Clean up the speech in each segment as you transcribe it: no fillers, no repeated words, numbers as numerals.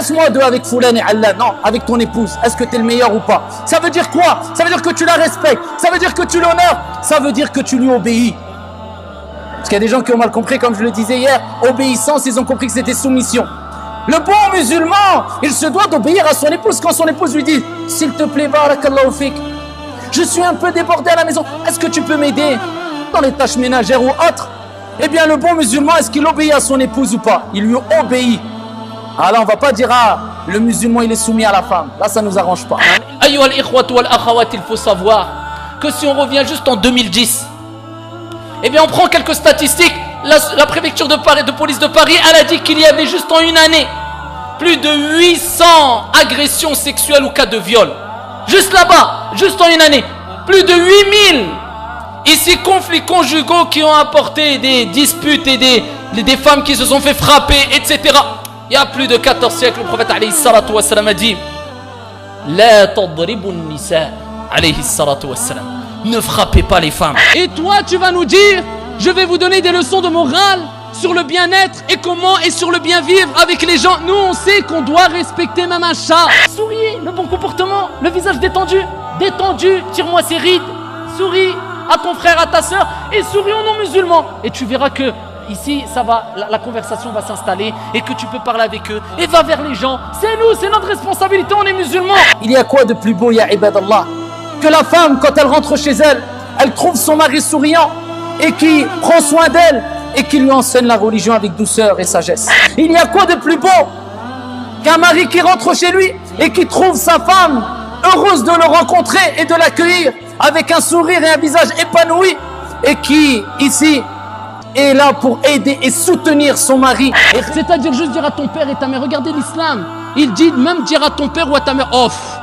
Classe-moi deux avec Foulane et Allah. Non, avec ton épouse. Est-ce que tu es le meilleur ou pas? Ça veut dire quoi? Ça veut dire que tu la respectes. Ça veut dire que tu l'honores. Ça veut dire que tu lui obéis. Parce qu'il y a des gens qui ont mal compris, comme je le disais hier. Obéissance, ils ont compris que c'était soumission. Le bon musulman, il se doit d'obéir à son épouse quand son épouse lui dit « S'il te plaît, barakallahu fik, je suis un peu débordé à la maison. Est-ce que tu peux m'aider dans les tâches ménagères ou autres ?» Eh bien, le bon musulman, est-ce qu'il obéit à son épouse ou pas? Il lui obéit. Alors, on ne va pas dire « Ah, le musulman, il est soumis à la femme. » Là, ça ne nous arrange pas. Ayyuha al-ikhwatu wal-akhawat, il faut savoir que si on revient juste en 2010, eh bien, on prend quelques statistiques. La préfecture de Paris, de police de Paris, elle a dit qu'il y avait juste en une année plus de 800 agressions sexuelles ou cas de viol. Juste là-bas, juste en une année, plus de 8000 ici conflits conjugaux qui ont apporté des disputes et des femmes qui se sont fait frapper, etc. Il y a plus de 14 siècles, le prophète alayhi salatu wassalam a dit La tadribu nisa alayhi salatu wassalam. Ne frappez pas les femmes. Et toi, tu vas nous dire je vais vous donner des leçons de morale sur le bien-être et comment et sur le bien-vivre avec les gens. Nous, on sait qu'on doit respecter même un chat. Souriez, le bon comportement, le visage détendu. Détendu, tire-moi ses rides. Souris à ton frère, à ta soeur et souris aux non-musulmans. Et tu verras que ici, ça va, la conversation va s'installer et que tu peux parler avec eux. Et va vers les gens. C'est nous, c'est notre responsabilité, on est musulmans. Il y a quoi de plus beau, ya ibadallah, que la femme, quand elle rentre chez elle, elle trouve son mari souriant et qui prend soin d'elle et qui lui enseigne la religion avec douceur et sagesse. Il y a quoi de plus beau qu'un mari qui rentre chez lui et qui trouve sa femme heureuse de le rencontrer et de l'accueillir avec un sourire et un visage épanoui et qui, ici, est là pour aider et soutenir son mari. C'est-à-dire juste dire à ton père et ta mère, regardez l'islam. Il dit même dire à ton père ou à ta mère, off,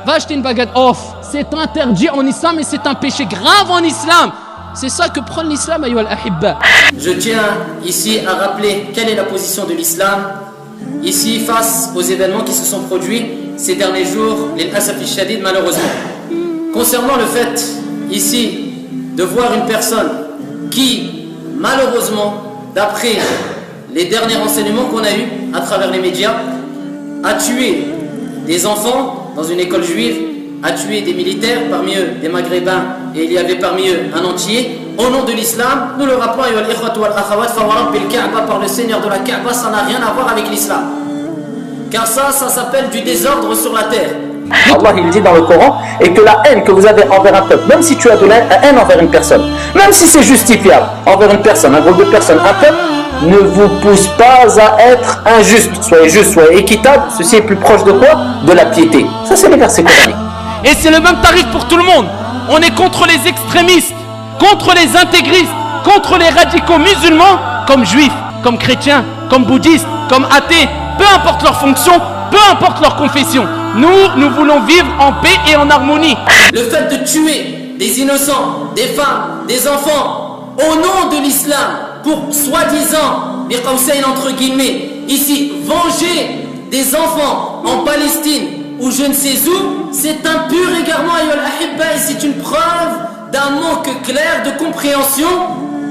va acheter une baguette, off. C'est interdit en islam et c'est un péché grave en islam. C'est ça que prend l'islam, ayyuha al-ahibba. Je tiens ici à rappeler quelle est la position de l'islam ici face aux événements qui se sont produits ces derniers jours, les asaf al-shadid malheureusement. Concernant le fait ici de voir une personne qui malheureusement, d'après les derniers renseignements qu'on a eus à travers les médias, a tué des enfants dans une école juive, a tué des militaires, parmi eux des maghrébins, et il y avait parmi eux un entier. Au nom de l'islam, nous le rappelons, par le Seigneur de la Kaaba, ça n'a rien à voir avec l'islam. Car ça s'appelle du désordre sur la terre. Allah il dit dans le Coran, et que la haine que vous avez envers un peuple, même si tu as de la haine envers une personne, même si c'est justifiable envers une personne, un groupe de personnes, un peuple, ne vous pousse pas à être injuste. Soyez juste, soyez équitable. Ceci est plus proche de quoi? De la piété. Ça, c'est les versets coraniques. Et c'est le même tarif pour tout le monde. On est contre les extrémistes, contre les intégristes, contre les radicaux musulmans, comme juifs, comme chrétiens, comme bouddhistes, comme athées, peu importe leur fonction, peu importe leur confession. Nous voulons vivre en paix et en harmonie. Le fait de tuer des innocents, des femmes, des enfants, au nom de l'islam, pour soi-disant, entre guillemets, ici, venger des enfants en Palestine ou je ne sais où, c'est un pur égarement, et c'est une preuve d'un manque clair de compréhension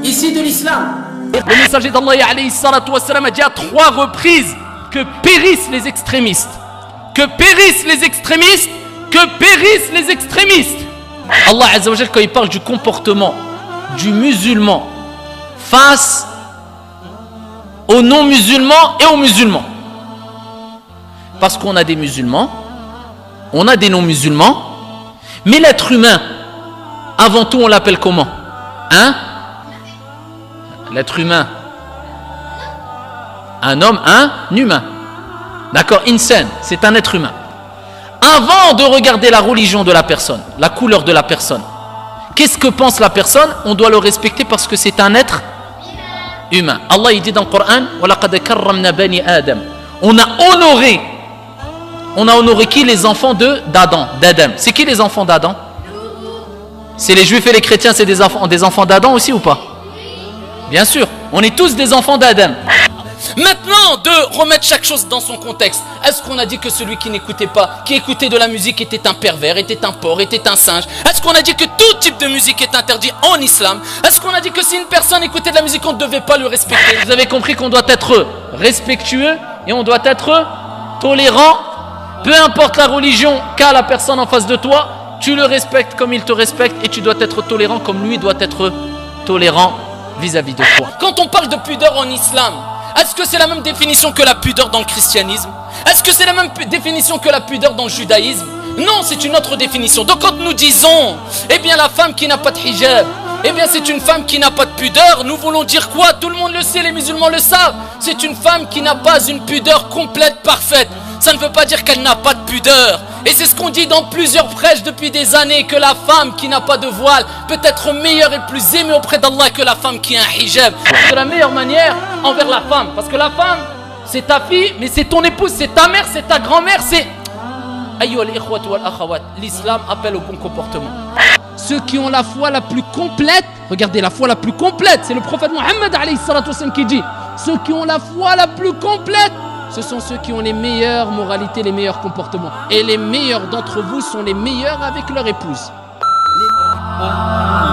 ici de l'islam. Le messager d'Allah alayhi salatu wassalam a dit à 3 reprises que périssent les extrémistes. Que périssent les extrémistes. Que périssent les extrémistes. Allah Azza wa Jal, quand il parle du comportement du musulman face aux non-musulmans et aux musulmans. Parce qu'on a des musulmans, on a des non-musulmans, mais l'être humain, avant tout, on l'appelle comment? Hein? L'être humain. Un homme, un humain. D'accord? Insan, c'est un être humain. Avant de regarder la religion de la personne, la couleur de la personne, qu'est-ce que pense la personne? On doit le respecter parce que c'est un être humain. Allah il dit dans le Coran, وَلَقَدْ كَرَّمْنَا بَنِي آدَمَ. On a honoré qui? Les enfants d'Adam. C'est qui les enfants d'Adam? C'est les juifs et les chrétiens, c'est des enfants d'Adam aussi ou pas? Bien sûr, on est tous des enfants d'Adam. Maintenant, de remettre chaque chose dans son contexte. Est-ce qu'on a dit que celui qui n'écoutait pas, qui écoutait de la musique était un pervers, était un porc, était un singe? Est-ce qu'on a dit que tout type de musique est interdit en islam? Est-ce qu'on a dit que si une personne écoutait de la musique, on ne devait pas le respecter? Vous avez compris qu'on doit être respectueux et on doit être tolérant, peu importe la religion qu'a la personne en face de toi, tu le respectes comme il te respecte et tu dois être tolérant comme lui doit être tolérant vis-à-vis de toi. Quand on parle de pudeur en islam, est-ce que c'est la même définition que la pudeur dans le christianisme? Est-ce que c'est la même définition que la pudeur dans le judaïsme? Non, c'est une autre définition. Donc quand nous disons, eh bien la femme qui n'a pas de hijab, eh bien c'est une femme qui n'a pas de pudeur, nous voulons dire quoi? Tout le monde le sait, les musulmans le savent. C'est une femme qui n'a pas une pudeur complète, parfaite. Ça ne veut pas dire qu'elle n'a pas de pudeur. Et c'est ce qu'on dit dans plusieurs prêches depuis des années, que la femme qui n'a pas de voile peut être meilleure et plus aimée auprès d'Allah que la femme qui a un hijab. C'est la meilleure manière envers la femme. Parce que la femme, c'est ta fille, mais c'est ton épouse, c'est ta mère, c'est ta grand-mère, c'est... L'islam appelle au bon comportement. Ceux qui ont la foi la plus complète, regardez la foi la plus complète, c'est le prophète Mohammed qui dit, ceux qui ont la foi la plus complète, ce sont ceux qui ont les meilleures moralités, les meilleurs comportements. Et les meilleurs d'entre vous sont les meilleurs avec leur épouse.